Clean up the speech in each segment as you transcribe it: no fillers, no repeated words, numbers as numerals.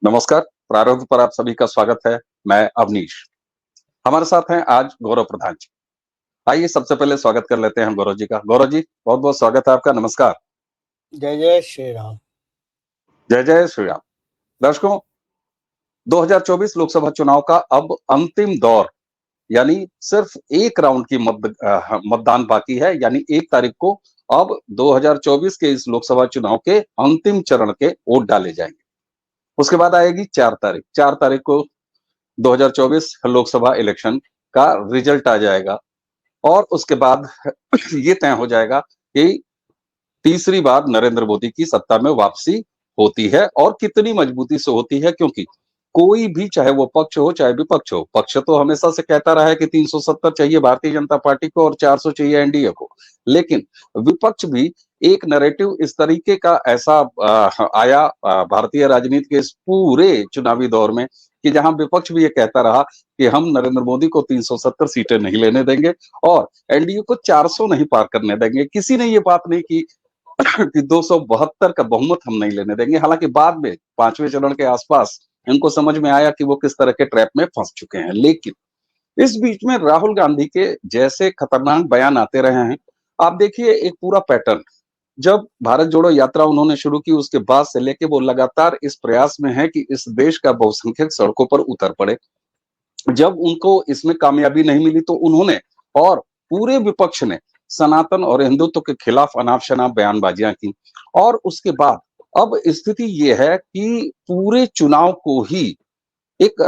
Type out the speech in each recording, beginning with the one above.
नमस्कार। प्रारंभ पर आप सभी का स्वागत है। मैं अवनीश। हमारे साथ हैं आज गौरव प्रधान जी। आइए सबसे पहले स्वागत कर लेते हैं हम गौरव जी का। गौरव जी, बहुत-बहुत स्वागत है आपका। नमस्कार। जय जय श्री राम। जय जय श्री राम। दर्शकों, 2024 लोकसभा चुनाव का अब अंतिम दौर यानी सिर्फ एक राउंड की मतदान बाकी है, यानी 1 तारीख को अब 2024 के इस लोकसभा चुनाव के अंतिम चरण के वोट डाले जाएंगे। उसके बाद आएगी 4 तारीख। 4 तारीख को 2024 लोकसभा इलेक्शन का रिजल्ट आ जाएगा और उसके बाद ये तय हो जाएगा कि तीसरी बार नरेंद्र मोदी की सत्ता में वापसी होती है और कितनी मजबूती से होती है, क्योंकि कोई भी, चाहे वो पक्ष हो चाहे विपक्ष हो, पक्ष तो हमेशा से कहता रहा है कि 370 चाहिए भारतीय जनता पार्टी को और 400 चाहिए एनडीए को, लेकिन विपक्ष भी एक नैरेटिव इस तरीके का ऐसा आया भारतीय राजनीति के इस पूरे चुनावी दौर में कि जहां विपक्ष भी ये कहता रहा कि हम नरेंद्र मोदी को 370 सीटें नहीं लेने देंगे और एनडीए को 400 नहीं पार करने देंगे। किसी ने ये बात नहीं की कि 272 का बहुमत हम नहीं लेने देंगे। हालांकि बाद में पांचवें चरण के आसपास इनको समझ में आया कि वो किस तरह के ट्रैप में फंस चुके हैं। लेकिन इस बीच में राहुल गांधी के जैसे खतरनाक बयान आते रहे हैं। आप देखिए एक पूरा पैटर्न, जब भारत जोड़ो यात्रा उन्होंने शुरू की उसके बाद से लेके वो लगातार इस प्रयास में है कि इस देश का बहुसंख्यक सड़कों पर उतर पड़े। जब उनको इसमें कामयाबी नहीं मिली तो उन्होंने और पूरे विपक्ष ने सनातन और हिंदुत्व के खिलाफ अनाप-शनाप बयानबाजियां की और उसके बाद अब स्थिति ये है कि पूरे चुनाव को ही एक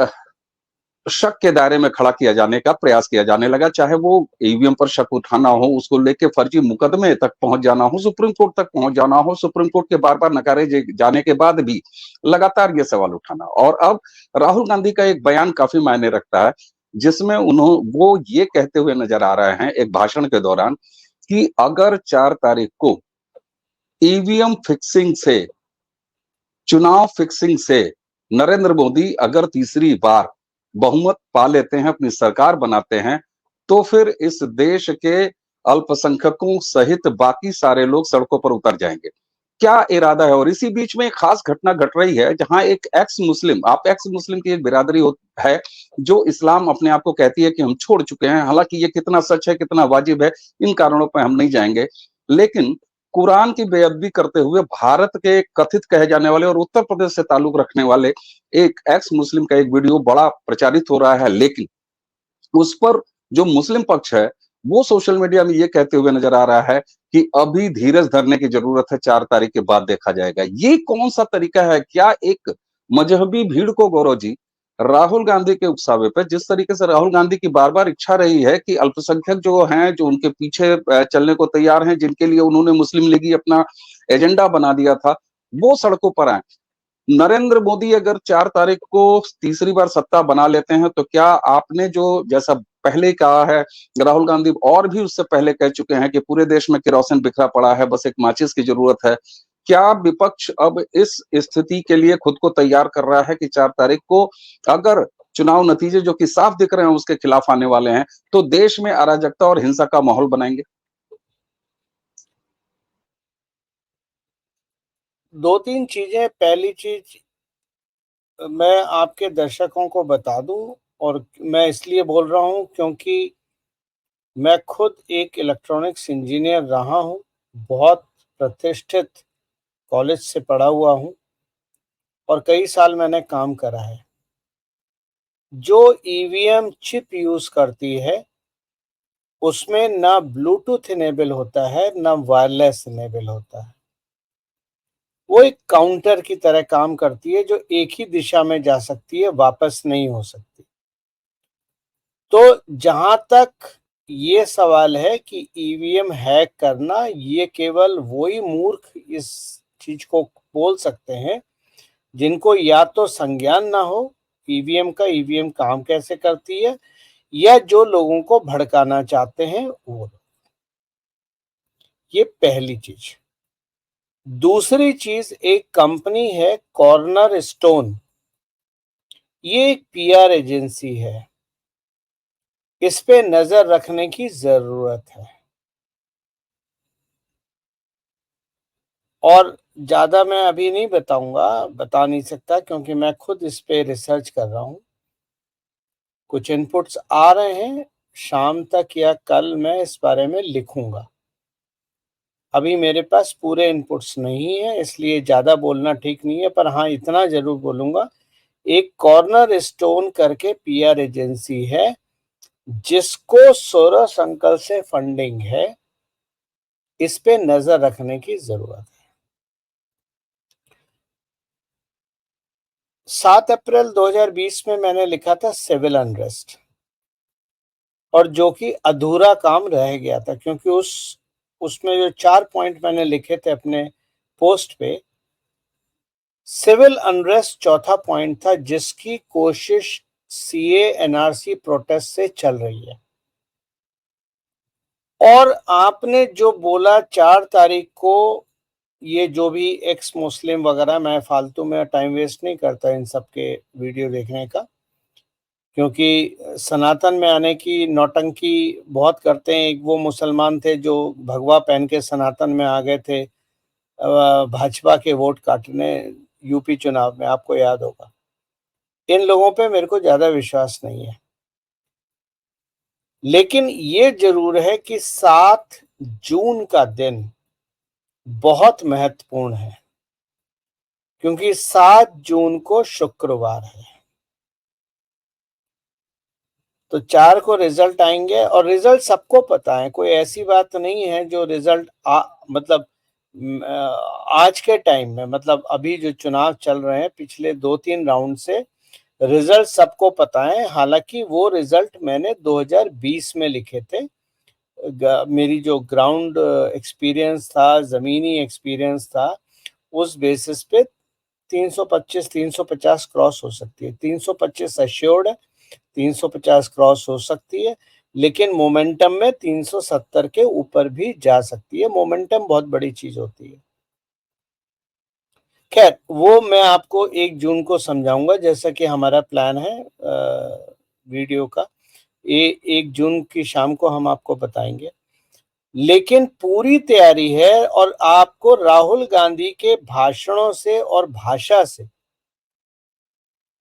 शक के दायरे में खड़ा किया जाने का प्रयास किया जाने लगा, चाहे वो ईवीएम पर शक उठाना हो, उसको लेके फर्जी मुकदमे तक पहुंच जाना हो, सुप्रीम कोर्ट तक पहुंच जाना हो, सुप्रीम कोर्ट के बार-बार नकारे जाने के बाद भी लगातार ये सवाल उठाना। और अब राहुल गांधी का एक बयान काफी मायने रखता है, जिसमें वो ये कहते हुए नजर आ रहे हैं एक भाषण के दौरान कि अगर 4 तारीख को ईवीएम फिक्सिंग से, चुनाव फिक्सिंग से नरेंद्र मोदी अगर तीसरी बार बहुमत पा लेते हैं, अपनी सरकार बनाते हैं, तो फिर इस देश के अल्पसंख्यकों सहित बाकी सारे लोग सड़कों पर उतर जाएंगे। क्या इरादा है? और इसी बीच में एक खास घटना घट रही है जहां एक एक्स मुस्लिम, आप एक्स मुस्लिम की एक बिरादरी है जो इस्लाम अपने आप को कहती है कि हम छोड़ चुके हैं। हालांकि ये कितना सच है, कितना वाजिब है, इन कारणों पर हम नहीं जाएंगे, लेकिन कुरान की बेअदबी करते हुए भारत के कथित कहे जाने वाले और उत्तर प्रदेश से ताल्लुक रखने वाले एक एक्स मुस्लिम का एक वीडियो बड़ा प्रचारित हो रहा है। लेकिन उस पर जो मुस्लिम पक्ष है वो सोशल मीडिया में ये कहते हुए नजर आ रहा है कि अभी धीरज धरने की जरूरत है, 4 तारीख के बाद देखा जाएगा। ये कौन सा तरीका है? क्या एक मजहबी भीड़ को, गौरव जी, राहुल गांधी के उकसावे पे, जिस तरीके से राहुल गांधी की बार बार इच्छा रही है कि अल्पसंख्यक जो हैं, जो उनके पीछे चलने को तैयार हैं, जिनके लिए उन्होंने मुस्लिम लीग अपना एजेंडा बना दिया था, वो सड़कों पर आए। नरेंद्र मोदी अगर 4 तारीख को तीसरी बार सत्ता बना लेते हैं तो क्या आपने जो जैसा पहले कहा है, राहुल गांधी और भी उससे पहले कह चुके हैं कि पूरे देश में केरोसिन बिखरा पड़ा है, बस एक माचिस की जरूरत है। क्या विपक्ष अब इस स्थिति के लिए खुद को तैयार कर रहा है कि 4 तारीख को अगर चुनाव नतीजे जो कि साफ दिख रहे हैं उसके खिलाफ आने वाले हैं, तो देश में अराजकता और हिंसा का माहौल बनाएंगे? दो तीन चीजें। पहली चीज, मैं आपके दर्शकों को बता दूं, और मैं इसलिए बोल रहा हूं क्योंकि मैं खुद एक इलेक्ट्रॉनिक्स इंजीनियर रहा हूं, बहुत प्रतिष्ठित कॉलेज से पढ़ा हुआ हूं और कई साल मैंने काम करा है। जो ईवीएम चिप यूज करती है उसमें ना ब्लूटूथ इनेबल होता है ना वायरलेस इनेबल होता है। वो एक काउंटर की तरह काम करती है जो एक ही दिशा में जा सकती है, वापस नहीं हो सकती। तो जहां तक ये सवाल है कि ईवीएम हैक करना, ये केवल वही मूर्ख इस चीज को बोल सकते हैं जिनको या तो संज्ञान ना हो ईवीएम का, ईवीएम काम कैसे करती है, या जो लोगों को भड़काना चाहते हैं वो लोग। ये पहली चीज। दूसरी चीज, एक कंपनी है कॉर्नर स्टोन, ये एक पीआर एजेंसी है, इस पे नजर रखने की जरूरत है। और ज़्यादा मैं अभी नहीं बताऊँगा, बता नहीं सकता क्योंकि मैं खुद इस पे रिसर्च कर रहा हूँ। कुछ इनपुट्स आ रहे हैं, शाम तक या कल मैं इस बारे में लिखूँगा। अभी मेरे पास पूरे इनपुट्स नहीं हैं, इसलिए ज़्यादा बोलना ठीक नहीं है, पर हाँ, इतना ज़रूर बोलूँगा, एक कॉर्नर स्टोन करके पीआर एजेंसी है, जिसको सोरस अंकल से फंडिंग है, इस पे नज़र रखने की ज़रूरत है। 7 अप्रैल 2020 में मैंने लिखा था सिविल अनरेस्ट, और जो कि अधूरा काम रह गया था क्योंकि उसमें जो 4 पॉइंट मैंने लिखे थे अपने पोस्ट पे, सिविल अनरेस्ट चौथा पॉइंट था, जिसकी कोशिश सीए एनआरसी प्रोटेस्ट से चल रही है। और आपने जो बोला 4 तारीख को, ये जो भी एक्स मुस्लिम वगैरह, मैं फालतू में टाइम वेस्ट नहीं करता इन सब के वीडियो देखने का, क्योंकि सनातन में आने की नौटंकी बहुत करते हैं। एक वो मुसलमान थे जो भगवा पहन के सनातन में आ गए थे भाजपा के वोट काटने यूपी चुनाव में, आपको याद होगा। इन लोगों पे मेरे को ज़्यादा विश्वास नहीं है, लेकिन ये ज़रूर है कि 7 जून का दिन बहुत महत्वपूर्ण है, क्योंकि 7 जून को शुक्रवार है। तो 4 को रिजल्ट आएंगे, और रिजल्ट सबको पता है, कोई ऐसी बात नहीं है जो रिजल्ट मतलब आज के टाइम में, मतलब अभी जो चुनाव चल रहे हैं पिछले 2-3 राउंड से, रिजल्ट सबको पता है। हालांकि वो रिजल्ट मैंने 2020 में लिखे थे। मेरी जो ग्राउंड एक्सपीरियंस था, ज़मीनी एक्सपीरियंस था, उस बेसिस पे 325 350 क्रॉस हो सकती है। 325 एश्योर्ड है, 350 क्रॉस हो सकती है, लेकिन मोमेंटम में 370 के ऊपर भी जा सकती है। मोमेंटम बहुत बड़ी चीज होती है। खैर, वो मैं आपको 1 जून को समझाऊंगा, जैसा कि हमारा प्लान है वीडियो का। 1 जून की शाम को हम आपको बताएंगे, लेकिन पूरी तैयारी है। और आपको राहुल गांधी के भाषणों से और भाषा से,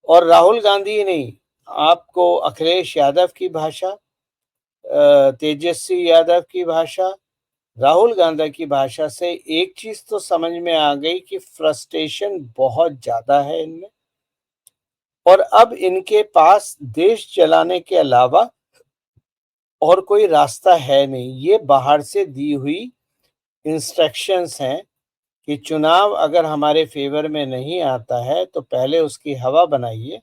और राहुल गांधी नहीं, आपको अखिलेश यादव की भाषा, तेजस्वी यादव की भाषा, राहुल गांधी की भाषा से एक चीज तो समझ में आ गई कि फ्रस्ट्रेशन बहुत ज्यादा है इनमें, और अब इनके पास देश चलाने के अलावा और कोई रास्ता है नहीं। ये बाहर से दी हुई इंस्ट्रक्शंस हैं कि चुनाव अगर हमारे फेवर में नहीं आता है तो पहले उसकी हवा बनाइए,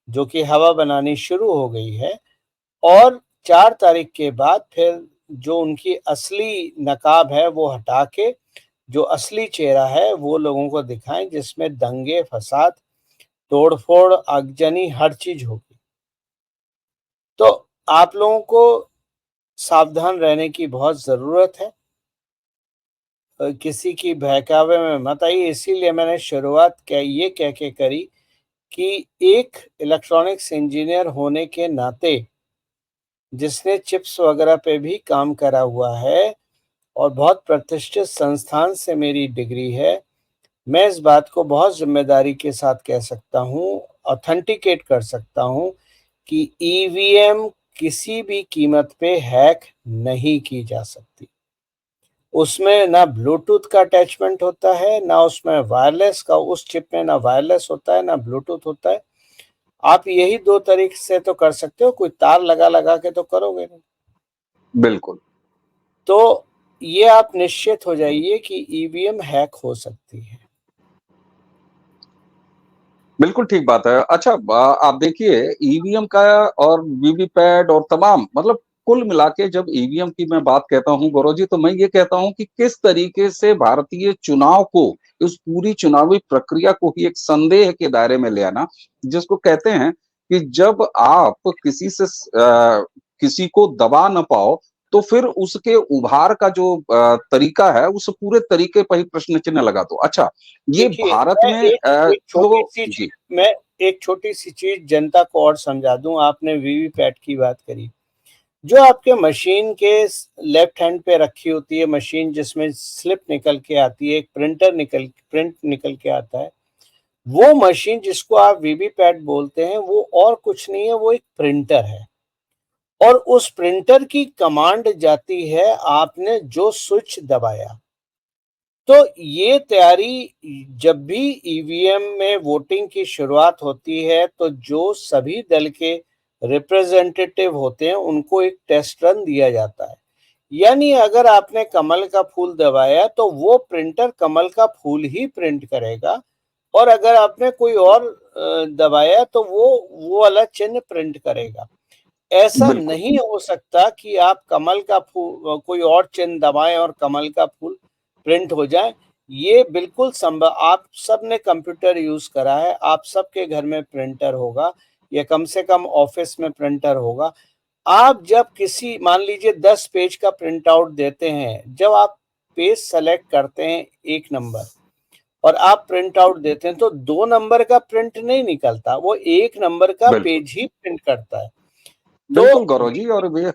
जो कि हवा बनानी शुरू हो गई है। और 4 तारीख के बाद फिर जो उनकी असली नकाब है वो हटा के जो असली चेहरा है वो लोगों को दिखाएं, जिसमें दंगे, फसाद, तोड़फोड़, आगजनी, हर चीज होगी। तो आप लोगों को सावधान रहने की बहुत जरूरत है। किसी की बहकावे में मत आइए। इसीलिए मैंने शुरुआत ये कह के करी कि एक इलेक्ट्रॉनिक्स इंजीनियर होने के नाते, जिसने चिप्स वगैरह पे भी काम करा हुआ है और बहुत प्रतिष्ठित संस्थान से मेरी डिग्री है, मैं इस बात को बहुत जिम्मेदारी के साथ कह सकता हूँ, ऑथेंटिकेट कर सकता हूँ कि ईवीएम किसी भी कीमत पे हैक नहीं की जा सकती। उसमें ना ब्लूटूथ का अटैचमेंट होता है, ना उसमें वायरलेस का, उस चिप में ना वायरलेस होता है ना ब्लूटूथ होता है। आप यही 2 तरीके से तो कर सकते हो, कोई तार लगा लगा के तो करोगे नहीं। बिल्कुल। तो ये आप निश्चित हो जाइए कि ईवीएम हैक हो सकती है। बिल्कुल ठीक बात है। अच्छा, आप देखिए, ईवीएम का और वीवीपैट और तमाम, मतलब कुल मिला के जब ईवीएम की मैं बात कहता हूँ गौरव जी, तो मैं ये कहता हूँ कि किस तरीके से भारतीय चुनाव को, उस पूरी चुनावी प्रक्रिया को ही एक संदेह के दायरे में ले आना, जिसको कहते हैं कि जब आप किसी को दबा ना पाओ, तो फिर उसके उभार का जो तरीका है, उस पूरे तरीके पर ही प्रश्न चिन्ह लगा दो। अच्छा, ये देखिए, भारत मैं में एक जो छोटी-सी जी, मैं एक छोटी-सी चीज़ जनता को और समझा दूँ। आपने वीवीपैट की बात करी। जो आपके मशीन के लेफ्ट हैंड पे रखी होती है मशीन, जिसमें स्लिप निकल के आती है, एक प्रिंट निकल के आता है, वो मशीन जिसको आप वीवीपैट बोलते हैं, वो और कुछ नहीं है, वो एक प्रिंटर है। और उस प्रिंटर की कमांड जाती है, आपने जो स्विच दबाया। तो ये तैयारी, जब भी ईवीएम में वोटिंग की शुरुआत होती है, तो जो सभी दल के रिप्रेजेंटेटिव होते हैं, उनको एक टेस्ट रन दिया जाता है। यानी अगर आपने कमल का फूल दबाया, तो वो प्रिंटर कमल का फूल ही प्रिंट करेगा, और अगर आपने कोई और दबाया, तो वो वाला चिन्ह प्रिंट करेगा। ऐसा बिल्कुल, नहीं हो सकता कि आप कमल का फूल कोई और चिन्ह दबाएं और कमल का फूल प्रिंट हो जाए। ये बिल्कुल संभव, आप सब ने कंप्यूटर यूज करा है, आप सबके घर में प्रिंटर होगा, या कम से कम ऑफिस में प्रिंटर होगा। आप जब किसी, मान लीजिए 10 पेज का प्रिंट आउट देते हैं, जब आप पेज सेलेक्ट करते हैं एक नंबर और आप प्रिंट आउट देते हैं, तो 2 नंबर का प्रिंट नहीं निकलता, वो 1 नंबर का बिल्कुल। पेज ही प्रिंट करता है। तो बिल्कुल गौरव जी और वे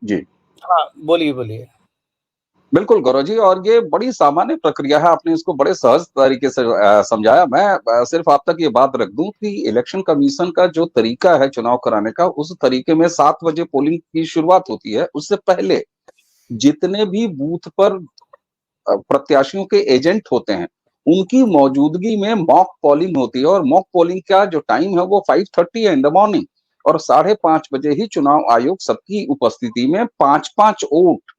जी। हाँ, बोलिए, बोलिए। बिल्कुल गौरव जी और ये बड़ी सामान्य प्रक्रिया है, आपने इसको बड़े सहज तरीके से समझाया। मैं सिर्फ़ आप तक ये बात रख दूँ कि इलेक्शन कमीशन का जो तरीका है चुनाव कराने का, उस तरीके में 7 बजे पोलिंग की शुरुआत होती है। उससे पहले जितने भी बूथ पर प्रत्याशियों के एजेंट होते हैं, उनकी मौजूदगी में मॉक पोलिंग होती है और मॉक पोलिंग का जो टाइम है वो 5:30 है इन द मॉर्निंग और 5:30 बजे ही चुनाव आयोग सबकी उपस्थिति में 5-5 वोट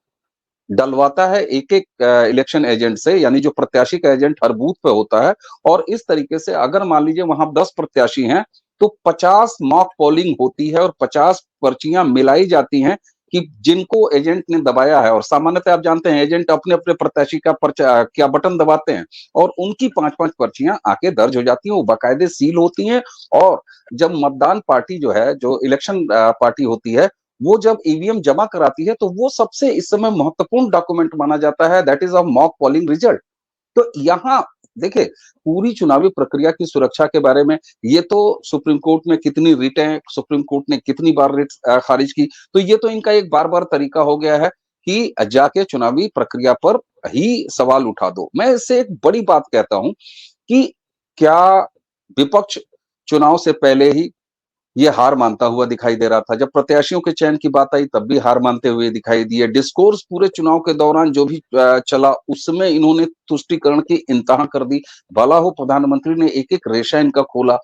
डलवाता है एक-एक इलेक्शन एजेंट से, यानी जो प्रत्याशी का एजेंट हर बूथ पे होता है और इस तरीके से अगर मान लीजिए वहाँ 10 प्रत्याशी हैं, तो 50 मॉक पोलिंग होती है और 50 पर्चियाँ मिलाई जाती हैं कि जिनको एजेंट ने दबाया है और सामान्यतः आप जानते हैं एजेंट अपने-अपने प्रत्याशी का पर्चा क्या बटन दबाते हैं और उनकी 5-5 पर्चियाँ आके दर्ज हो जाती हैं, वो बाकायदे सील होती हैं और जब मतदान पार्टी जो है, जो इलेक्शन पार्टी होती है, वो जब ईवीएम जमा कराती है तो वो सबसे इस समय महत्वपूर्ण डॉक्यूमेंट माना जाता है that is a mock polling result. तो यहाँ देखिए पूरी चुनावी प्रक्रिया की सुरक्षा के बारे में ये तो सुप्रीम कोर्ट में कितनी रिटें सुप्रीम कोर्ट ने कितनी बार रिट खारिज की, तो ये तो इनका एक बार बार तरीका हो गया है कि जाके चुनावी प्रक्रिया पर ही सवाल उठा दो। मैं इससे एक बड़ी बात कहता हूं कि क्या विपक्ष चुनाव से पहले ही ये हार मानता हुआ दिखाई दे रहा था। जब प्रत्याशियों के चयन की बात आई तब भी हार मानते हुए दिखाई दिए। डिस्कोर्स पूरे चुनाव के दौरान जो भी चला उसमें इन्होंने तुष्टिकरण की इंतहा कर दी। भला हो प्रधानमंत्री ने एक-एक रेशा इनका खोला।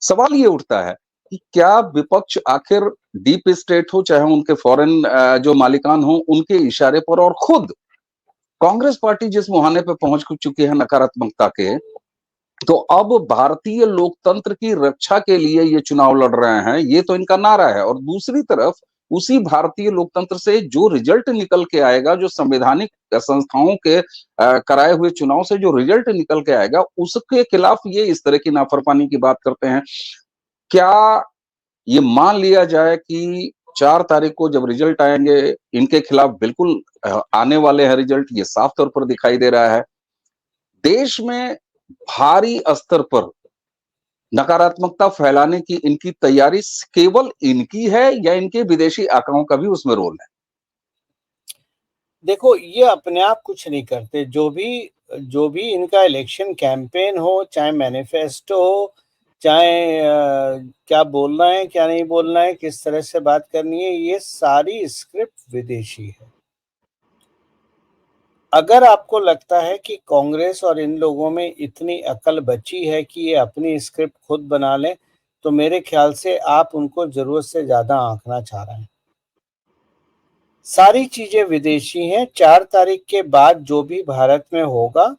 सवाल ये उठता है कि क्या विपक्ष आखिर डीप स्टेट हो चाहे उनके फॉरेन जो मालिकान हो उनके इशारे पर और खुद कांग्रेस पार्टी जिस मुहाने पे पहुंच चुकी है नकारात्मकता के, तो अब भारतीय लोकतंत्र की रक्षा के लिए ये चुनाव लड़ रहे हैं, ये तो इनका नारा है और दूसरी तरफ उसी भारतीय लोकतंत्र से जो रिजल्ट निकल के आएगा, जो संवैधानिक संस्थाओं के कराए हुए चुनाव से जो रिजल्ट निकल के आएगा, उसके खिलाफ ये इस तरह की नाफरमानी की बात करते हैं। क्या ये मान लिया जाए कि 4 तारीख को जब रिजल्ट आएँगे, इनके खिलाफ बिल्कुल आने वाले हैं रिजल्ट, ये साफ तौर पर दिखाई दे रहा है। देश में भारी स्तर पर नकारात्मकता फैलाने की इनकी तैयारी केवल इनकी है या इनके विदेशी आकाओं का भी उसमें रोल है? देखो, ये अपने आप कुछ नहीं करते। जो भी इनका इलेक्शन कैंपेन हो, चाहे मैनिफेस्टो हो, चाहे क्या बोलना है, क्या नहीं बोलना है, किस तरह से बात करनी है, ये सारी स्क्रिप्ट विदेशी है। अगर आपको लगता है कि कांग्रेस और इन लोगों में इतनी अकल बची है कि ये अपनी स्क्रिप्ट खुद बना लें, तो मेरे ख्याल से आप उनको ज़रूरत से ज़्यादा आँकना चाह रहे हैं। सारी चीज़ें विदेशी हैं, 4 तारीख के बाद जो भी भारत में होगा,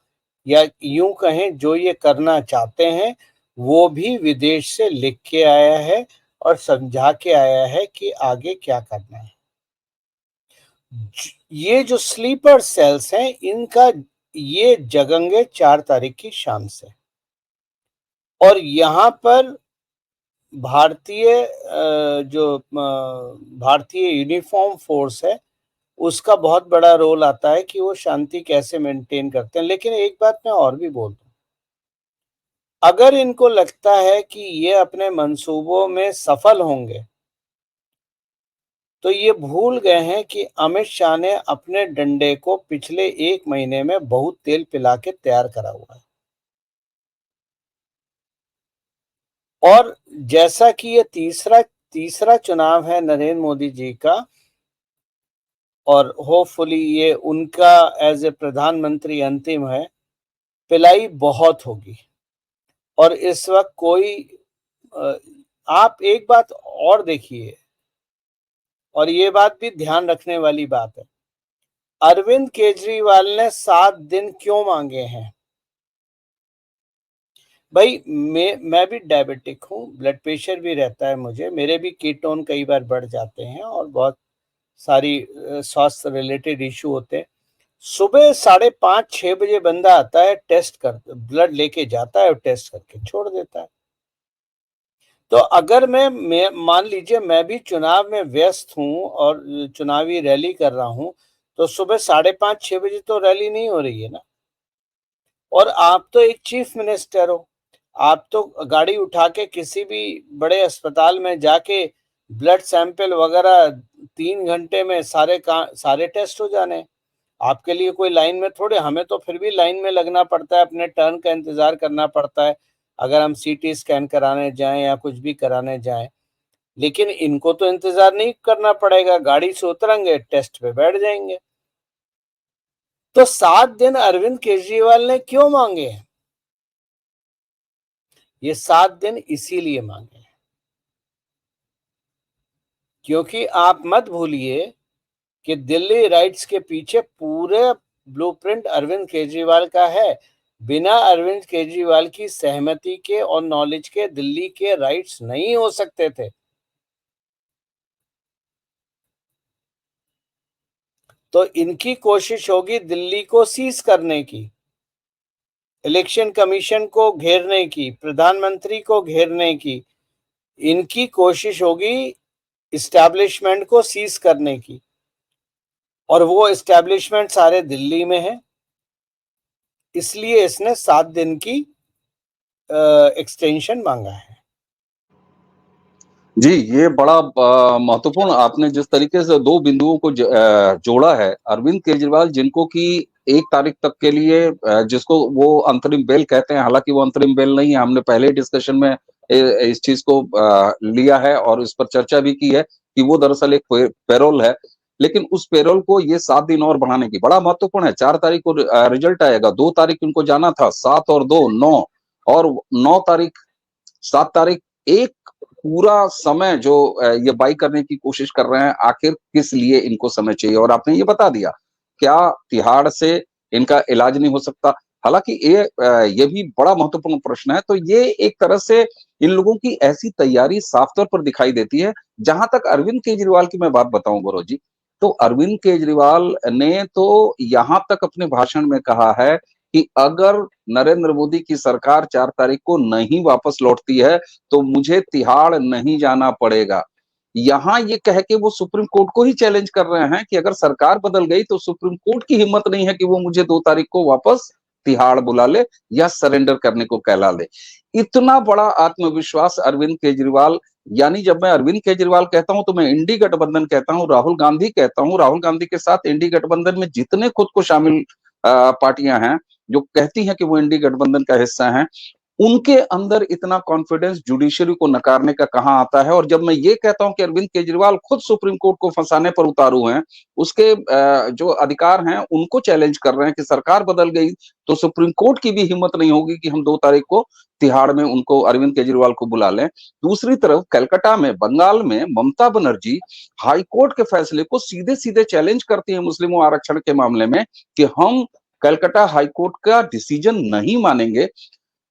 या यूँ कहें जो ये करना चाहते हैं, वो भी विदेश से लिख के आया है और समझा के आया है कि आगे क्या करना है। ये जो स्लीपर सेल्स हैं, इनका ये जगेंगे 4 तारीख की शाम से, और यहाँ पर भारतीय भारतीय यूनिफॉर्म फोर्स है, उसका बहुत बड़ा रोल आता है कि वो शांति कैसे मेंटेन करते हैं। लेकिन एक बात मैं और भी बोल दूं, अगर इनको लगता है कि ये अपने मंसूबों में सफल होंगे, तो ये भूल गए हैं कि अमित शाह ने अपने डंडे को पिछले 1 महीने में बहुत तेल पिला के तैयार करा हुआ है। और जैसा कि ये तीसरा चुनाव है नरेंद्र मोदी जी का, और होपफुली ये उनका एज़ ए प्रधानमंत्री अंतिम है, पिलाई बहुत होगी। और इस वक़्त कोई अ, आप एक बात और देखिए, और ये बात भी ध्यान रखने वाली बात है। अरविंद केजरीवाल ने 7 दिन क्यों मांगे हैं? भाई मैं भी डायबिटिक हूँ, ब्लड प्रेशर भी रहता है मुझे, मेरे भी कीटोन कई बार बढ़ जाते हैं और बहुत सारी स्वास्थ्य रिलेटेड इश्यू होते हैं। सुबह 5:30-6 बजे बंदा आता है, टेस्ट कर ब्लड लेके जाता है और टेस्ट करके छोड़ देता है। तो अगर मैं मान लीजिए मैं भी चुनाव में व्यस्त हूँ और चुनावी रैली कर रहा हूँ, तो सुबह 5:30-6 बजे तो रैली नहीं हो रही है ना। और आप तो एक चीफ मिनिस्टर हो, आप तो गाड़ी उठा के किसी भी बड़े अस्पताल में जाके ब्लड सैंपल वगैरह 3 घंटे में सारे टेस्ट हो जाने। आपके लिए कोई लाइन में थोड़े, हमें तो फिर भी लाइन में लगना पड़ता है, अपने टर्न का इंतजार करना पड़ता है, अगर हम सीटी स्कैन कराने जाएं या कुछ भी कराने जाएं। लेकिन इनको तो इंतजार नहीं करना पड़ेगा, गाड़ी से उतरेंगे, टेस्ट पे बैठ जाएंगे। तो 7 दिन अरविंद केजरीवाल ने क्यों मांगे हैं? ये 7 दिन इसीलिए मांगे हैं क्योंकि आप मत भूलिए कि दिल्ली राइट्स के पीछे पूरे ब्लूप्रिंट अरविंद केजरीवाल का है। बिना अरविंद केजरीवाल की सहमति के और नॉलेज के दिल्ली के राइट्स नहीं हो सकते थे। तो इनकी कोशिश होगी दिल्ली को सीज करने की, इलेक्शन कमीशन को घेरने की, प्रधानमंत्री को घेरने की। इनकी कोशिश होगी इस्टेब्लिशमेंट को सीज करने की, और वो इस्टेब्लिशमेंट सारे दिल्ली में है। इसलिए इसने 7 दिन की एक्सटेंशन मांगा है। जी, ये बड़ा महत्वपूर्ण आपने जिस तरीके से 2 बिंदुओं को जोड़ा है। अरविंद केजरीवाल जिनको कि 1 तारीख तक के लिए जिसको वो अंतरिम बेल कहते हैं, हालाँकि वो अंतरिम बेल नहीं है, हमने पहले ही डिस्कशन में इस चीज़ को लिया है और इस पर चर्चा भी की है कि वो दरअसल एक पैरोल है। लेकिन उस पैरोल को ये 7 दिन और बढ़ाने की बड़ा महत्वपूर्ण है। 4 तारीख को रिजल्ट आएगा, 2 तारीख उनको जाना था, 7 और 2 9 और 9 तारीख 7 तारीख एक पूरा समय जो ये बाई करने की कोशिश कर रहे हैं, आखिर किस लिए इनको समय चाहिए? और आपने ये बता दिया, क्या तिहाड़ से इनका इलाज नहीं हो सकता? हालाँकि ये भी बड़ा महत्वपूर्ण प्रश्न है, तो ये एक तरह से इन लोगों की ऐसी तैयारी साफ तौर पर दिखाई देती है। जहाँ तक अरविंद केजरीवाल की मैं बात बताऊँ गौरव जी, तो अरविंद केजरीवाल ने तो यहाँ तक अपने भाषण में कहा है कि अगर नरेंद्र मोदी की सरकार 4 तारीख को नहीं वापस लौटती है, तो मुझे तिहाड़ नहीं जाना पड़ेगा। यहाँ ये कह के वो सुप्रीम कोर्ट को ही चैलेंज कर रहे हैं कि अगर सरकार बदल गई तो सुप्रीम कोर्ट की हिम्मत नहीं है कि वो मुझे 2 तारीख को वापस तिहाड़ बुला ले या सरेंडर करने को कहला ले। इतना बड़ा आत्मविश्वास अरविंद केजरीवाल, यानी जब मैं अरविंद केजरीवाल कहता हूँ तो मैं इंडी गठबंधन कहता हूँ, राहुल गांधी कहता हूँ। राहुल गांधी के साथ इंडी गठबंधन में जितने खुद को शामिल पार्टियां हैं, जो कहती हैं कि वो इंडी गठबंधन का हिस्सा हैं, उनके अंदर इतना कॉन्फिडेंस जुडिशरी को नकारने का कहाँ आता है? और जब मैं ये कहता हूँ कि अरविंद केजरीवाल खुद सुप्रीम कोर्ट को फंसाने पर उतारू हैं, उसके जो अधिकार हैं, उनको चैलेंज कर रहे हैं कि सरकार बदल गई, तो सुप्रीम कोर्ट की भी हिम्मत नहीं होगी कि हम 2 तारीख को तिहाड़ में उनको अरविंद केजरीवाल को बुला लें। दूसरी तरफ कलकत्ता में, बंगाल में ममता बनर्जी हाई कोर्ट के फैसले को सीधे-सीधे चैलेंज करती हैं मुस्लिमों आरक्षण के मामले में कि हम कलकत्ता हाई कोर्ट का डिसीजन नहीं मानेंगे।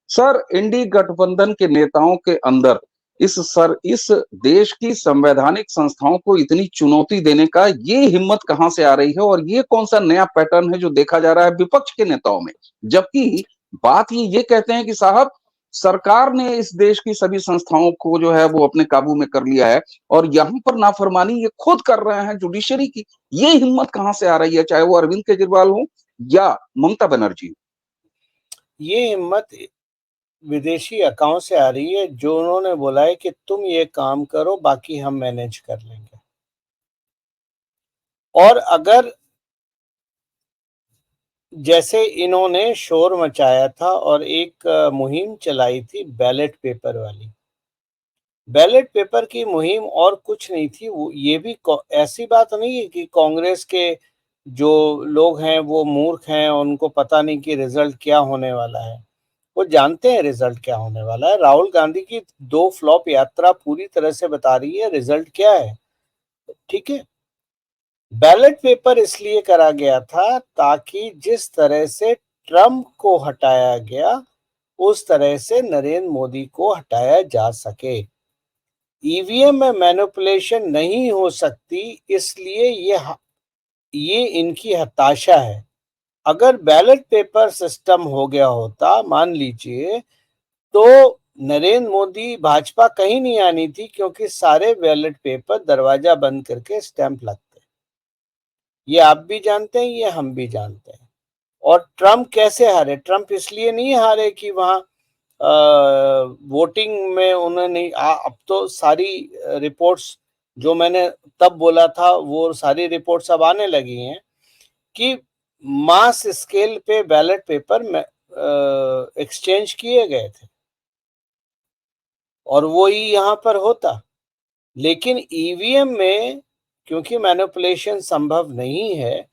सर, इंडी गठबंधन के नेताओं के अंदर इस देश की संवैधानिक संस्थाओं को इतनी चुनौती देने का ये हिम्मत कहाँ से आ रही है? और ये कौन-सा नया पैटर्न है जो देखा जा रहा है विपक्ष के नेताओं में? जबकि बात ये कहते हैं कि साहब, सरकार ने इस देश की सभी संस्थाओं को जो है वो अपने काबू में कर लिया है और यहाँ पर नाफरमानी ये खुद कर रहे हैं जुडिशरी की। ये हिम्मत कहाँ से आ रही है? चाहे वो अरविंद केजरीवाल हो या ममता बनर्जी। ये हिम्मत विदेशी अकाउंट से आ रही है, जो उन्होंने बोला है कि तुम ये काम करो, बाकी हम मैनेज कर लेंगे। और अगर जैसे इन्होंने शोर मचाया था और एक मुहिम चलाई थी बैलेट पेपर वाली। बैलेट पेपर की मुहिम और कुछ नहीं थी, वो ये भी ऐसी बात नहीं है कि कांग्रेस के जो लोग हैं वो मूर्ख हैं, उनको पता नहीं कि रिजल्ट क्या होने वाला है। वो जानते हैं रिजल्ट क्या होने वाला है। राहुल गांधी की 2 फ्लॉप यात्रा पूरी तरह से बता रही है रिजल्ट क्या है। ठीक है। बैलेट पेपर इसलिए करा गया था ताकि जिस तरह से ट्रंप को हटाया गया उस तरह से नरेंद्र मोदी को हटाया जा सके। ईवीएम में मैनिपुलेशन नहीं हो सकती, इसलिए ये इनकी हताशा है। अगर बैलेट पेपर सिस्टम हो गया होता, मान लीजिए, तो नरेंद्र मोदी भाजपा कहीं नहीं आनी थी, क्योंकि सारे बैलेट पेपर दरवाजा बंद करके स्टैंप लगते। ये आप भी जानते हैं, ये हम भी जानते हैं। और ट्रंप कैसे हारे? ट्रंप इसलिए नहीं हारे कि वहां वोटिंग में उन्होंने अब तो सारी रिपोर्ट्स जो मैंने तब बोला था वो सारी रिपोर्ट्स अब आने लगी हैं कि मास स्केल पे बैलेट पेपर में एक्सचेंज किए गए थे और वो ही यहाँ पर होता। लेकिन ईवीएम में क्योंकि मैनिपुलेशन संभव नहीं है,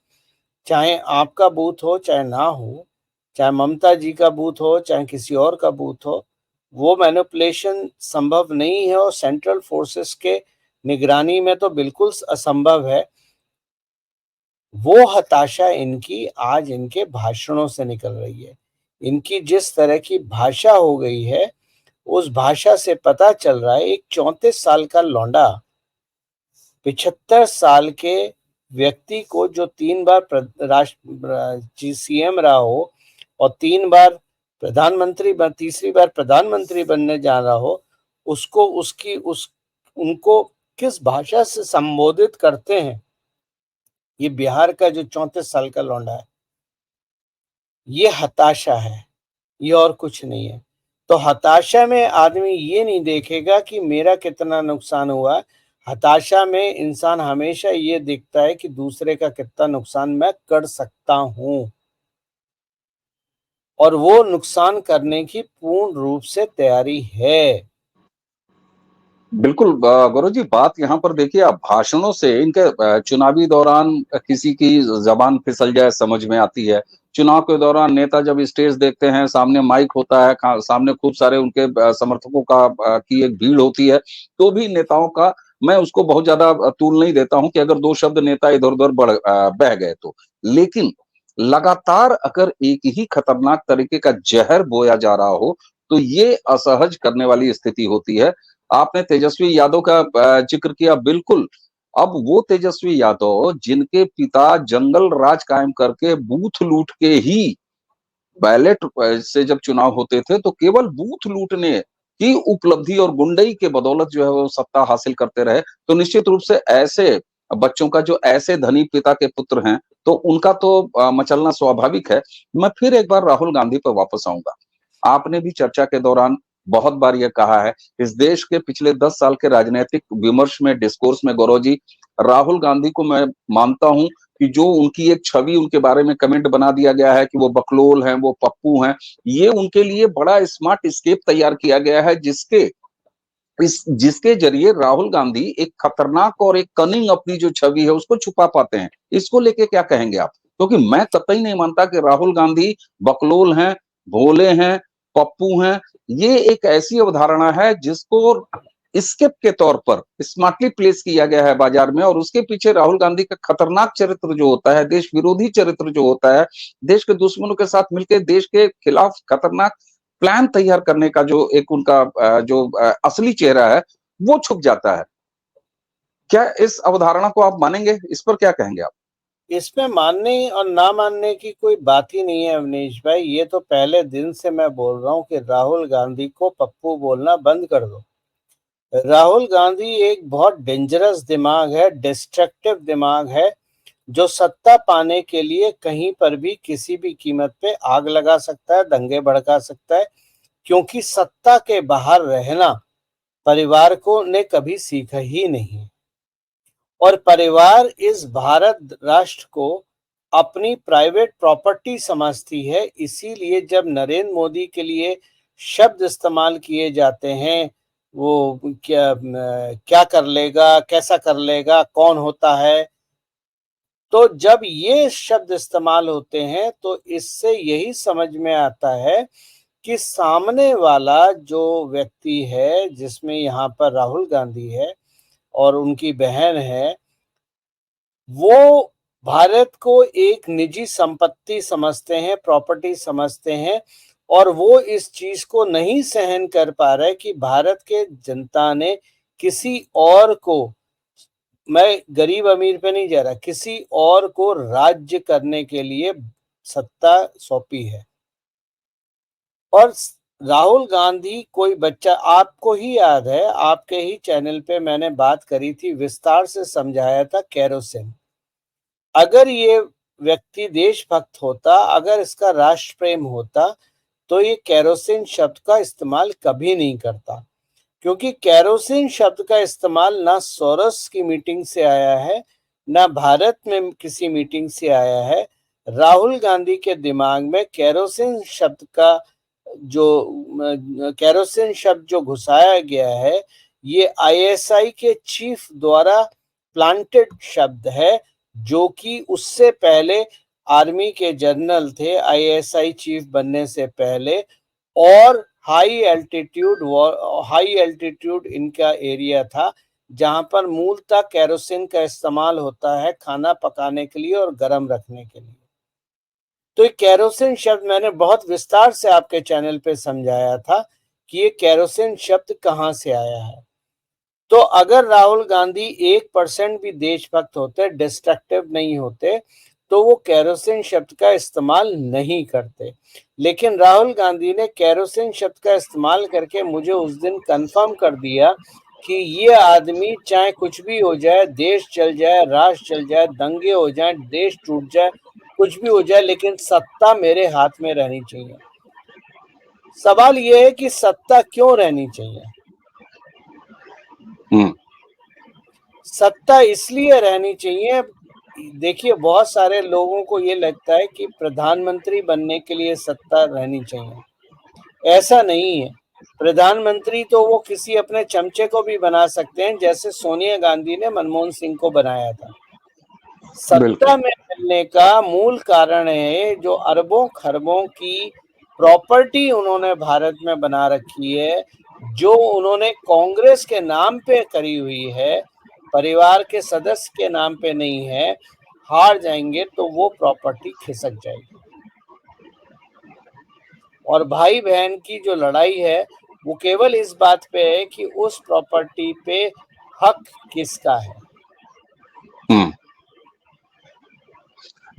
चाहे आपका बूथ हो चाहे ना हो, चाहे ममता जी का बूथ हो चाहे किसी और का बूथ हो, वो मैनिपुलेशन संभव नहीं है और सेंट्रल फोर्सेस के निगरानी में तो बिल्कुल असंभव है। वो हताशा इनकी आज इनके भाषणों से निकल रही है। इनकी जिस तरह की भाषा हो गई है, उस भाषा से पता चल रहा है एक 34 साल का लौंडा 75 साल के व्यक्ति को, जो 3 बार राष्ट्र सीएम रहा हो और 3 बार प्रधानमंत्री, तीसरी बार प्रधानमंत्री बनने जा रहा हो, उसको उनको किस भाषा से संबोधित करते हैं। ये बिहार का जो 34 साल का लौंडा है, ये हताशा है, ये और कुछ नहीं है। तो हताशा में आदमी ये नहीं देखेगा कि मेरा कितना नुकसान हुआ। हताशा में इंसान हमेशा ये देखता है कि दूसरे का कितना नुकसान मैं कर सकता हूं, और वो नुकसान करने की पूर्ण रूप से तैयारी है। बिल्कुल गौरव जी, बात यहाँ पर देखिए, आप भाषणों से इनके चुनावी दौरान किसी की जबान फिसल जाए समझ में आती है। चुनाव के दौरान नेता जब स्टेज देखते हैं, सामने माइक होता है, सामने खूब सारे उनके समर्थकों की एक भीड़ होती है, तो भी नेताओं का मैं उसको बहुत ज्यादा तूल नहीं देता हूं कि अगर 2 शब्द नेता इधर उधर बह गए तो। लेकिन लगातार अगर एक ही खतरनाक तरीके का जहर बोया जा रहा हो, तो ये असहज करने वाली स्थिति होती है। आपने तेजस्वी यादव का जिक्र किया, बिल्कुल। अब वो तेजस्वी यादव जिनके पिता जंगल राज कायम करके बूथ लूट के ही बैलेट से जब चुनाव होते थे तो केवल बूथ लूटने की उपलब्धि और गुंडई के बदौलत जो है वो सत्ता हासिल करते रहे, तो निश्चित रूप से ऐसे बच्चों का, जो ऐसे धनी पिता के पुत्र हैं, तो उनका तो मचलना स्वाभाविक है। मैं फिर एक बार राहुल गांधी पर वापस आऊंगा। आपने भी चर्चा के दौरान बहुत बार यह कहा है, इस देश के पिछले 10 साल के राजनीतिक विमर्श में, डिस्कोर्स में गौरव जी, राहुल गांधी को मैं मानता हूं कि जो उनकी एक छवि उनके बारे में कमेंट बना दिया गया है कि वो बकलोल हैं, वो पप्पू हैं, ये उनके लिए बड़ा स्मार्ट स्केप तैयार किया गया है, जिसके जरिए राहुल गांधी एक खतरनाक और एक कनिंग अपनी जो छवि है उसको छुपा पाते हैं। इसको लेके क्या कहेंगे आप? क्योंकि मैं कतई नहीं मानता कि राहुल गांधी बकलोल हैं, भोले हैं, पप्पू हैं। ये एक ऐसी अवधारणा है जिसको स्केप के तौर पर स्मार्टली प्लेस किया गया है बाजार में, और उसके पीछे राहुल गांधी का खतरनाक चरित्र जो होता है, देश विरोधी चरित्र जो होता है, देश के दुश्मनों के साथ मिलकर देश के खिलाफ खतरनाक प्लान तैयार करने का जो एक उनका असली चेहरा है, वो छुप जाता है। क्या इस अवधारणा को आप मानेंगे? इस पर क्या कहेंगे आप? इसमें मानने और ना मानने की कोई बात ही नहीं है अवनीश भाई। ये तो पहले दिन से मैं बोल रहा हूँ कि राहुल गांधी को पप्पू बोलना बंद कर दो। राहुल गांधी एक बहुत डेंजरस दिमाग है, डिस्ट्रक्टिव दिमाग है, जो सत्ता पाने के लिए कहीं पर भी किसी भी कीमत पे आग लगा सकता है, दंगे भड़का सकता है, क्योंकि सत्ता के बाहर रहना परिवार को ने कभी सीखा ही नहीं। और परिवार इस भारत राष्ट्र को अपनी प्राइवेट प्रॉपर्टी समझती है। इसीलिए जब नरेंद्र मोदी के लिए शब्द इस्तेमाल किए जाते हैं, वो क्या कर लेगा, कैसा कर लेगा, कौन होता है, तो जब ये शब्द इस्तेमाल होते हैं तो इससे यही समझ में आता है कि सामने वाला जो व्यक्ति है, जिसमें यहाँ पर राहुल गांधी है और उनकी बहन है, वो भारत को एक निजी संपत्ति समझते हैं, प्रॉपर्टी समझते हैं, और वो इस चीज को नहीं सहन कर पा रहे कि भारत के जनता ने किसी और को, मैं गरीब अमीर पे नहीं जा रहा, किसी और को राज्य करने के लिए सत्ता सौंपी है। और राहुल गांधी कोई बच्चा, आपको ही याद है, आपके ही चैनल पे मैंने बात करी थी, विस्तार से समझाया था केरोसिन। अगर ये व्यक्ति देशभक्त होता, अगर इसका राष्ट्र प्रेम होता, तो ये केरोसिन शब्द का इस्तेमाल कभी नहीं करता, क्योंकि केरोसिन शब्द का इस्तेमाल ना सोरोस की मीटिंग से आया है, ना भारत में किसी मीटिंग से आया है। राहुल गांधी के दिमाग में केरोसिन शब्द जो घुसाया गया है, ये आईएसआई के चीफ द्वारा प्लांटेड शब्द है, जो कि उससे पहले आर्मी के जनरल थे आईएसआई चीफ बनने से पहले, और हाई एल्टीट्यूड इनका एरिया था, जहां पर मूलतः केरोसिन का इस्तेमाल होता है खाना पकाने के लिए और गर्म रखने के लिए। तो ये केरोसिन शब्द मैंने बहुत विस्तार से आपके चैनल पे समझाया था कि ये केरोसिन शब्द कहां से आया है। तो अगर राहुल गांधी 1% भी देशभक्त होते, डिस्ट्रक्टिव नहीं होते, तो वो केरोसिन शब्द का इस्तेमाल नहीं करते। लेकिन राहुल गांधी ने केरोसिन शब्द का इस्तेमाल करके मुझे उस दिन कंफर्म कर दिया कि ये आदमी चाहे कुछ भी हो जाए, देश चल जाए, राष्ट्र चल जाए, दंगे हो जाए, देश टूट जाए, कुछ भी हो जाए, लेकिन सत्ता मेरे हाथ में रहनी चाहिए। सवाल यह है कि सत्ता क्यों रहनी चाहिए? सत्ता इसलिए रहनी चाहिए, देखिए बहुत सारे लोगों को ये लगता है कि प्रधानमंत्री बनने के लिए सत्ता रहनी चाहिए। ऐसा नहीं है। प्रधानमंत्री तो वो किसी अपने चमचे को भी बना सकते हैं, जैसे सोनिया गांधी ने मनमोहन सिंह को बनाया था। सत्ता बिल्कुल। में मिलने का मूल कारण है जो अरबों खरबों की प्रॉपर्टी उन्होंने भारत में बना रखी है, जो उन्होंने कांग्रेस के नाम पे करी हुई है, परिवार के सदस्य के नाम पे नहीं है। हार जाएंगे तो वो प्रॉपर्टी खिसक जाएगी, और भाई बहन की जो लड़ाई है वो केवल इस बात पे है कि उस प्रॉपर्टी पे हक किसका है।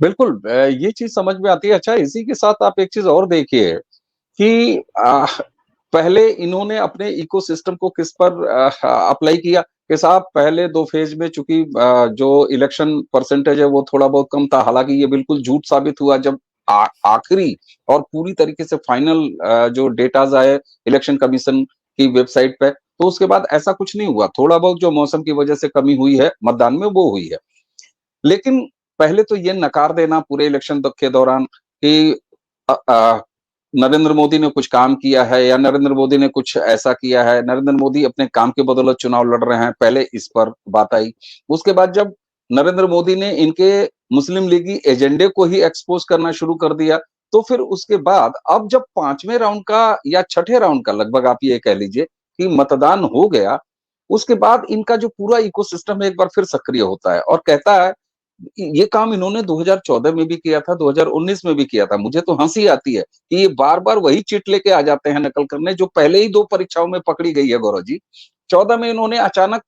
बिल्कुल, ये चीज समझ में आती है। अच्छा, इसी के साथ आप एक चीज और देखिए कि पहले इन्होंने अपने इकोसिस्टम को किस पर अप्लाई किया कि साहब, पहले 2 फेज में चूंकि जो इलेक्शन परसेंटेज है वो थोड़ा बहुत कम था। हालांकि ये बिल्कुल झूठ साबित हुआ जब आखिरी और पूरी तरीके से फाइनल जो डेटाज आए इलेक्शन कमीशन की वेबसाइट पे, तो उसके बाद ऐसा कुछ नहीं हुआ। थोड़ा बहुत जो मौसम की वजह से कमी हुई है मतदान में, वो हुई है। लेकिन पहले तो ये नकार देना पूरे इलेक्शन तक के दौरान कि नरेंद्र मोदी ने कुछ काम किया है या नरेंद्र मोदी ने कुछ ऐसा किया है, नरेंद्र मोदी अपने काम की बदौलत चुनाव लड़ रहे हैं, पहले इस पर बात आई। उसके बाद जब नरेंद्र मोदी ने इनके मुस्लिम लीगी एजेंडे को ही एक्सपोज करना शुरू कर दिया, तो फिर उसके बाद अब जब 5वें राउंड का या छठे राउंड का लगभग आप ये कह लीजिए कि मतदान हो गया, उसके बाद इनका जो पूरा इकोसिस्टम एक बार फिर सक्रिय होता है और कहता है, ये काम इन्होंने 2014 में भी किया था, 2019 में भी किया था। मुझे तो हंसी आती है कि ये बार-बार वही चिट लेके आ जाते हैं नकल करने, जो पहले ही 2 परीक्षाओं में पकड़ी गई है गौरव जी। 14 में इन्होंने अचानक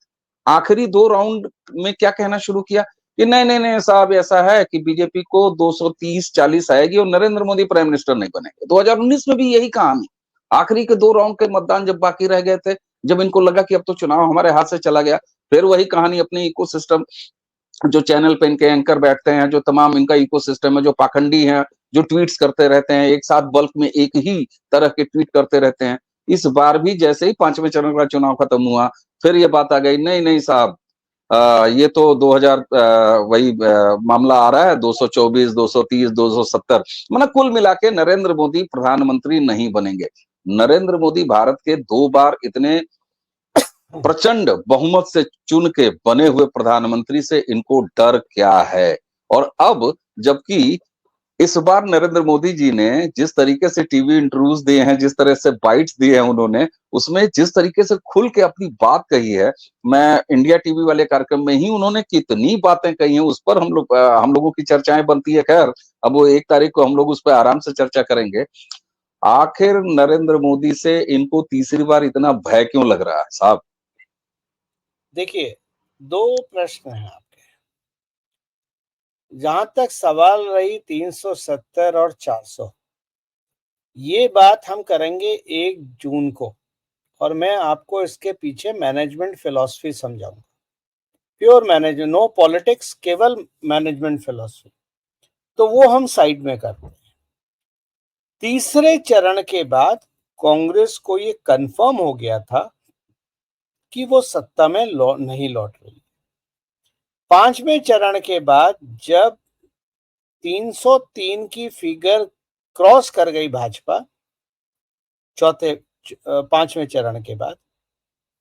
आखिरी 2 राउंड में क्या कहना शुरू किया कि नहीं, नहीं, नहीं साहब, ऐसा है कि बीजेपी को 230-40 आएगी और नरेंद्र मोदी प्राइम मिनिस्टर नहीं बनेंगे। 2019 में भी यही कहानी। आखिरी के 2 राउंड के मतदान जब बाकी रह गए थे, जब इनको लगा कि अब तो चुनाव हमारे हाथ से चला गया, फिर वही कहानी अपने इकोसिस्टम, जो चैनल पे इनके एंकर बैठते हैं, जो तमाम इनका इकोसिस्टम है, जो पाखंडी हैं, जो ट्वीट्स करते रहते हैं, एक साथ बल्क में एक ही तरह के ट्वीट करते रहते हैं। इस बार भी जैसे ही 5वें चरण का चुनाव खत्म हुआ, फिर ये बात आ गई, नहीं, नहीं साहब, ये तो 2000 वही मामला आ रहा है 224, 230, 270, मतलब कुल मिला के नरेंद्र मोदी प्रधानमंत्री नहीं बनेंगे। नरेंद्र मोदी भारत के 2 बार इतने प्रचंड बहुमत से चुन के बने हुए प्रधानमंत्री से इनको डर क्या है? और अब जबकि इस बार नरेंद्र मोदी जी ने जिस तरीके से टीवी इंटरव्यूज दिए हैं, जिस तरह से बाइट्स दिए हैं उन्होंने, उसमें जिस तरीके से खुल के अपनी बात कही है, मैं इंडिया टीवी वाले कार्यक्रम में ही उन्होंने कितनी बातें कही हैं, उस पर हम लोगों की चर्चाएं बनती है। खैर, अब वो 1 तारीख को हम लोग उस पर आराम से चर्चा करेंगे। आखिर नरेंद्र मोदी से इनको तीसरी बार इतना भय क्यों लग रहा है साहब? देखिए, 2 प्रश्न हैं आपके। जहां तक सवाल रही 370 और 400, ये बात हम करेंगे 1 जून को, और मैं आपको इसके पीछे मैनेजमेंट फिलॉसफी समझाऊंगा। प्योर मैनेजमेंट, नो पॉलिटिक्स, केवल मैनेजमेंट फिलॉसफी। तो वो हम साइड में करते हैं। तीसरे चरण के बाद कांग्रेस को ये कंफर्म हो गया था कि वो सत्ता में नहीं लौट रही। 5वें चरण के बाद जब 303 की फिगर क्रॉस कर गई भाजपा, 5वें चरण के बाद,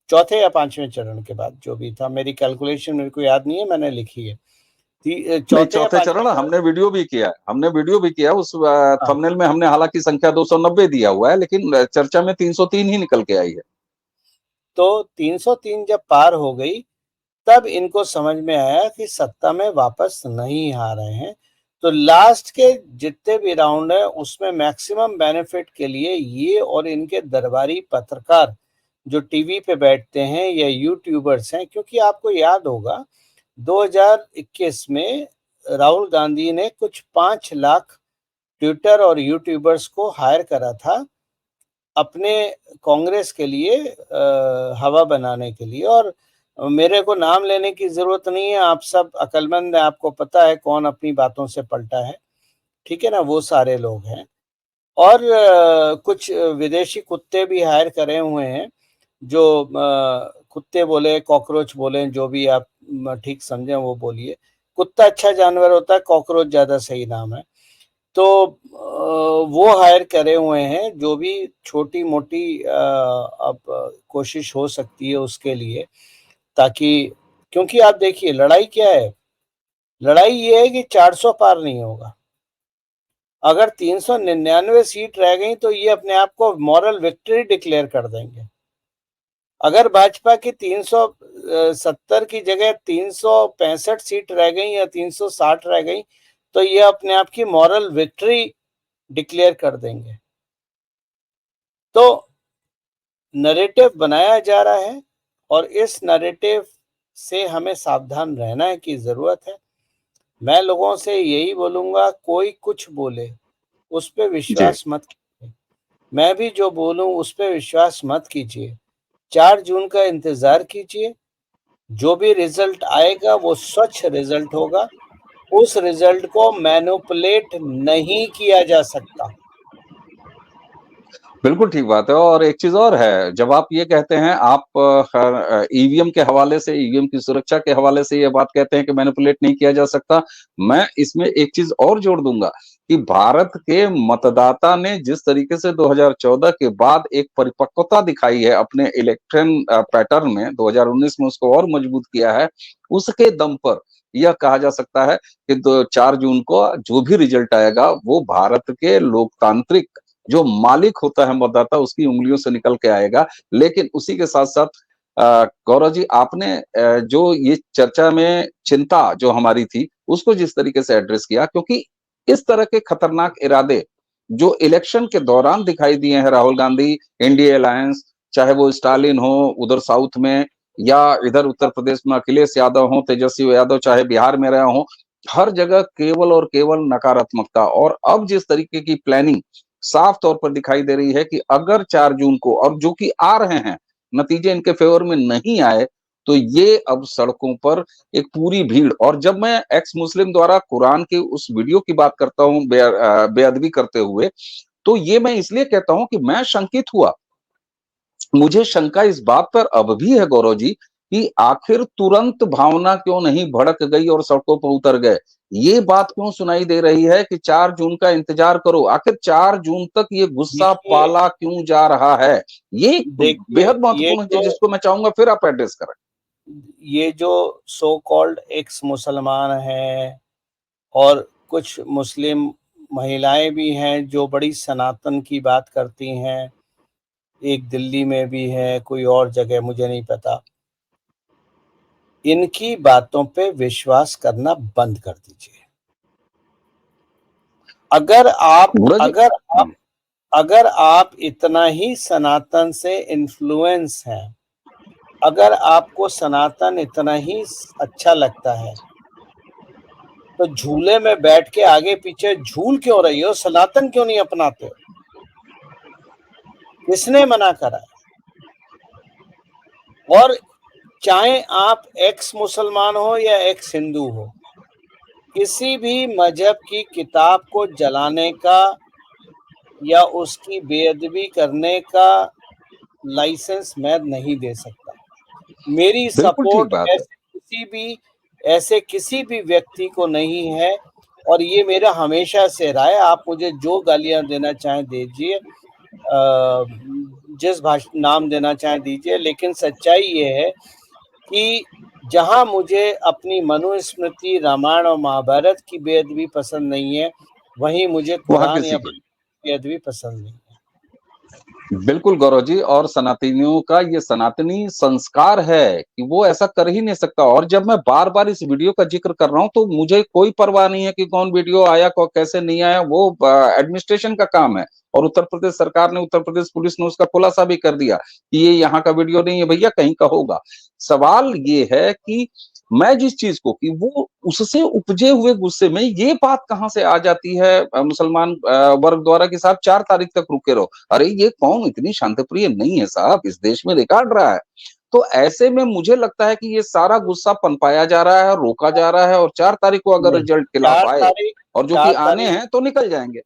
चौथे या 5वें चरण के बाद, जो भी था, मेरी कैलकुलेशन मेरे को याद नहीं है, मैंने लिखी है। चौथे चरण हमने वीडियो भी किया है, उस थंबनेल में हमने हालांकि संख्या 290 दिया हुआ है, लेकिन चर्चा में 303 ही निकल के आई है। तो 303 जब पार हो गई, तब इनको समझ में आया कि सत्ता में वापस नहीं आ रहे हैं। तो लास्ट के जितने भी राउंड है उसमें मैक्सिमम बेनिफिट के लिए ये और इनके दरबारी पत्रकार जो टीवी पे बैठते हैं या यूट्यूबर्स हैं, क्योंकि आपको याद होगा 2021 में राहुल गांधी ने कुछ 5 लाख ट्विटर और यूट्यूबर्स को हायर करा था अपने कांग्रेस के लिए, हवा बनाने के लिए। और मेरे को नाम लेने की जरूरत नहीं है, आप सब अक्लमंद हैं, आपको पता है कौन अपनी बातों से पलटा है, ठीक है ना, वो सारे लोग हैं। और कुछ विदेशी कुत्ते भी हायर करे हुए हैं, जो कुत्ते बोले, कॉकरोच बोले, जो भी आप ठीक समझें वो बोलिए। कुत्ता अच्छा जानवर होता है, कॉकरोच ज्यादा सही नाम है। तो वो हायर करे हुए हैं, जो भी छोटी मोटी अब कोशिश हो सकती है उसके लिए, ताकि, क्योंकि आप देखिए लड़ाई क्या है, लड़ाई ये है कि 400 पार नहीं होगा। अगर 399 सीट रह गई तो ये अपने आप को मॉरल विक्ट्री डिक्लेयर कर देंगे। अगर भाजपा की 370 की जगह 365 सीट रह गई या 360 रह गई, तो ये अपने आप की मॉरल विक्ट्री डिक्लेयर कर देंगे। तो नैरेटिव बनाया जा रहा है, और इस नैरेटिव से हमें सावधान रहना की जरूरत है। मैं लोगों से यही बोलूंगा, कोई कुछ बोले उस पर विश्वास मत कीजिए, मैं भी जो बोलूं उस पर विश्वास मत कीजिए। 4 जून का इंतजार कीजिए, जो भी रिजल्ट आएगा वो स्वच्छ रिजल्ट होगा, उस रिजल्ट को मैनिपुलेट नहीं किया जा सकता। बिल्कुल ठीक बात है। और एक चीज और है, जब आप ये कहते हैं, आप ईवीएम के हवाले से, ईवीएम की सुरक्षा के हवाले से ये बात कहते हैं कि मैनिपुलेट नहीं किया जा सकता, मैं इसमें एक चीज और जोड़ दूंगा कि भारत के मतदाता ने जिस तरीके से 2014 के बाद एक परिपक्वता दिखाई है अपने इलेक्शन पैटर्न में, 2019 में उसको और मजबूत किया है, उसके दम पर यह कहा जा सकता है कि 4 जून को जो भी रिजल्ट आएगा वो भारत के लोकतांत्रिक जो मालिक होता है मतदाता, उसकी उंगलियों से निकल के आएगा। लेकिन उसी के साथ साथ गौरव जी, आपने जो ये चर्चा में चिंता जो हमारी थी उसको जिस तरीके से एड्रेस किया, क्योंकि इस तरह के खतरनाक इरादे जो इलेक्शन के दौरान दिखाई दिए हैं, राहुल गांधी, इंडिया अलायंस, चाहे वो स्टालिन हो उधर साउथ में, या इधर उत्तर प्रदेश में अखिलेश यादव हो, तेजस्वी यादव, चाहे बिहार में रहे हो, हर जगह केवल और केवल नकारात्मकता। और अब जिस तरीके की प्लानिंग साफ तौर पर दिखाई दे रही है कि अगर 4 जून को, और जो कि आ रहे हैं, नतीजे इनके फेवर में नहीं आए, तो ये अब सड़कों पर एक पूरी भीड़। और जब मैं एक्स मुस्लिम द्वारा कुरान के उस वीडियो की बात करता हूं बेअदबी करते हुए, तो ये मैं इसलिए कहता हूं कि मैं शंकित हुआ। मुझे शंका इस बात पर अब भी है गौरव जी कि आखिर तुरंत भावना क्यों नहीं भड़क गई और सड़कों पर उतर गए। ये बात क्यों सुनाई दे रही है कि 4 जून का इंतजार करो। आखिर 4 जून तक ये गुस्सा देखिए पाला क्यों जा रहा है? ये देखिए बेहद महत्वपूर्ण है जिसको मैं चाहूंगा फिर आप एड्रेस करें। ये जो सो कॉल्ड एक्स मुसलमान हैं और कुछ मुस्लिम महिलाएं भी हैं जो बड़ी सनातन की बात करती हैं, एक दिल्ली में भी है, कोई और जगह मुझे नहीं पता। इनकी बातों पे विश्वास करना बंद कर दीजिए। अगर आप गुरु जी। अगर आप अगर आप इतना ही सनातन से इन्फ्लुएंस हैं, अगर आपको सनातन इतना ही अच्छा लगता है, तो झूले में बैठ के आगे पीछे झूल क्यों रही हो? सनातन क्यों नहीं अपनाते हो? किसने मना करा है? और चाहे आप एक्स मुसलमान हो या एक्स हिंदू हो, किसी भी मजहब की किताब को जलाने का या उसकी बेअदबी करने का लाइसेंस मैं नहीं दे सकता। मेरी बिल्कुल ठीक सपोर्ट बात है। ऐसे किसी भी व्यक्ति को नहीं है और ये मेरा हमेशा से रहा है। आप मुझे जो गालियां देना चाहें दीजिए, जिस नाम देना चाहें दीजिए, लेकिन सच्चाई ये है कि जहां मुझे अपनी मनुस्मृति, रामायण और महाभारत की बेअदबी पसंद नहीं है, वहीं मुझे वहां कुरान किसी या की बेअदबी पसंद नहीं है। बिल्कुल गौरव जी, और सनातनियों का ये सनातनी संस्कार है कि वो ऐसा कर ही नहीं सकता। और जब मैं बार बार इस वीडियो का जिक्र कर रहा हूं तो मुझे कोई परवाह नहीं है कि कौन वीडियो आया कैसे नहीं आया, वो एडमिनिस्ट्रेशन का काम है। और उत्तर प्रदेश सरकार ने, उत्तर प्रदेश पुलिस ने उसका खुलासा भी कर दिया कि ये यहाँ का वीडियो नहीं है भैया, कहीं का होगा। सवाल ये है कि मैं जिस चीज को कि वो उससे उपजे हुए गुस्से में ये बात कहां से आ जाती है मुसलमान वर्ग द्वारा कि साहब 4 तारीख तक रुके रहो। अरे ये कौन इतनी शांतिप्रिय नहीं है साहब, इस देश में रिकॉर्ड रहा है। तो ऐसे में मुझे लगता है कि ये सारा गुस्सा पनपाया जा रहा है, रोका जा रहा है, और 4 तारीख को अगर नहीं, रिजल्ट खिलाफ 4 आए तारीख और जो कि 4 आने तारीख हैं तो निकल जाएंगे।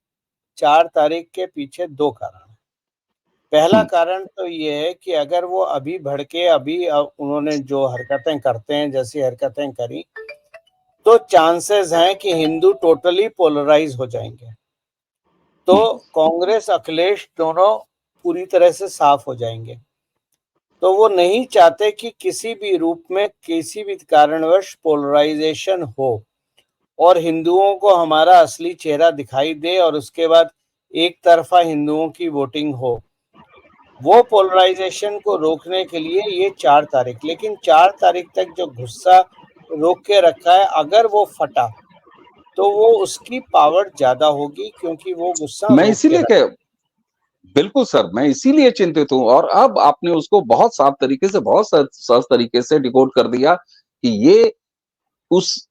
4 तारीख के पीछे 2 कारण हैं। पहला हम्म। कारण तो ये है कि अगर वो अभी भड़के, अभी उन्होंने जो हरकतें करते हैं, जैसी हरकतें करी, तो चांसेस हैं कि हिंदू टोटली पोलराइज हो जाएंगे। तो हम्म। कांग्रेस, अखिलेश दोनों पूरी तरह से साफ हो जाएंगे। तो वो नहीं चाहते कि किसी भी रूप में, किसी भी कारणवश पोलराइजेशन हो और हिंदुओं को हमारा असली चेहरा दिखाई दे और उसके बाद एक तरफा हिंदुओं की वोटिंग हो। वो पोलराइजेशन को रोकने के लिए ये 4 तारीख, लेकिन 4 तारीख तक जो गुस्सा रोक के रखा है, अगर वो फटा तो वो उसकी पावर ज्यादा होगी, क्योंकि वो गुस्सा मैं रोक के इसीलिए रखा। कह बिल्कुल सर, मैं इसीलिए चिंतित हूं। और अब आपने उसको बहुत साफ तरीके से, बहुत सहज तरीके से डिकोड कर दिया कि ये उस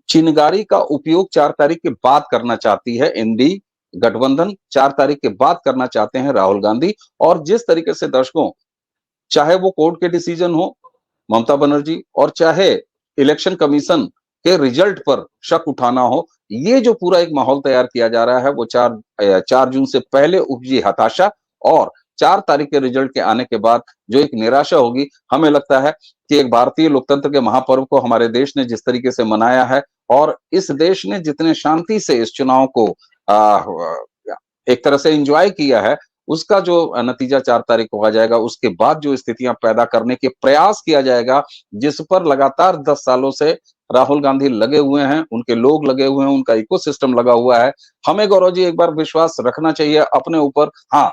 चिनगारी का उपयोग 4 तारीख के बाद करना चाहती है इंडी गठबंधन, 4 तारीख के बाद करना चाहते हैं राहुल गांधी। और जिस तरीके से दर्शकों, चाहे वो कोर्ट के डिसीजन हो ममता बनर्जी, और चाहे इलेक्शन कमीशन के रिजल्ट पर शक उठाना हो, ये जो पूरा एक माहौल तैयार किया जा रहा है वो 4 जून से पहले उपजी हताशा और 4 तारीख के रिजल्ट के आने के बाद जो एक निराशा होगी। हमें लगता है कि एक भारतीय लोकतंत्र के महापर्व को हमारे देश ने जिस तरीके से मनाया है, और इस देश ने जितने शांति से इस चुनाव को आ, एक तरह से एंजॉय किया है, उसका जो नतीजा 4 तारीख को आ जाएगा, उसके बाद जो स्थितियां पैदा करने के प्रयास किया जाएगा, जिस पर लगातार 10 सालों से राहुल गांधी लगे हुए हैं, उनके लोग लगे हुए हैं, उनका इकोसिस्टम लगा हुआ है। हमें गौरव जी एक बार विश्वास रखना चाहिए अपने ऊपर। हाँ,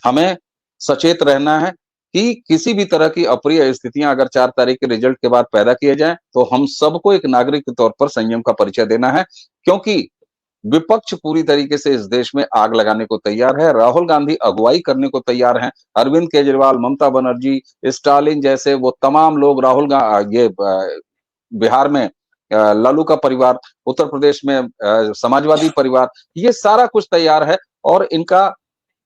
हमें सचेत रहना है कि किसी भी तरह की अप्रिय स्थितियां अगर 4 तारीख के रिजल्ट के बाद पैदा किए जाएं, तो हम सबको एक नागरिक के तौर पर संयम का परिचय देना है। क्योंकि विपक्ष पूरी तरीके से इस देश में आग लगाने को तैयार है, राहुल गांधी अगुवाई करने को तैयार हैं, अरविंद केजरीवाल, ममता बनर्जी, स्टालिन जैसे वो तमाम लोग, बिहार में लालू का परिवार, उत्तर प्रदेश में समाजवादी परिवार, ये सारा कुछ तैयार है। और इनका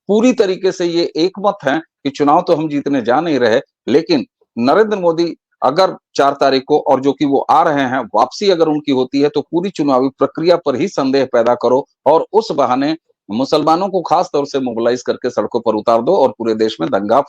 पूरी तरीके से ये एकमत है कि चुनाव तो हम जीतने जा नहीं रहे, लेकिन नरेंद्र मोदी अगर 4 तारीख को, और जो कि वो आ रहे हैं, वापसी अगर उनकी होती है तो पूरी चुनावी प्रक्रिया पर ही संदेह पैदा करो और उस बहाने मुसलमानों को खास तौर से मोबिलाइज करके सड़कों पर उतार दो और पूरे देश में दंगा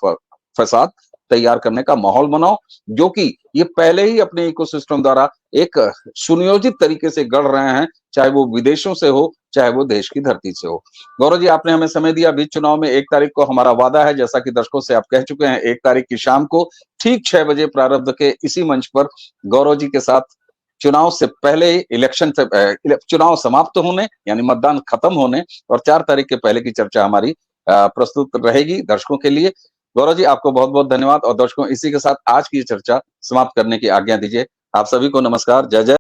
फसाद तैयार करने का माहौल बनाओ, जो कि ये पहले ही अपने इकोसिस्टम द्वारा एक सुनियोजित तरीके से गढ़ रहे हैं, चाहे वो विदेशों से हो, चाहे वो देश की धरती से हो। गौरव जी, आपने हमें समय दिया। बीच चुनाव में 1 तारीख को हमारा वादा है, जैसा कि दर्शकों से आप कह चुके हैं, 1 तारीख की शाम को ठीक 6 बजे प्रारब्ध के इसी मंच पर गौरव जी के साथ चुनाव से पहले चुनाव समाप्त होने यानी मतदान खत्म होने और 4 तारीख के पहले की चर्चा हमारी प्रस्तुत रहेगी दर्शकों के लिए। गौरव जी, आपको बहुत-बहुत धन्यवाद और दर्शकों, इसी के साथ आज की चर्चा समाप्त करने की आज्ञा दीजिए। आप सभी को नमस्कार। जय जय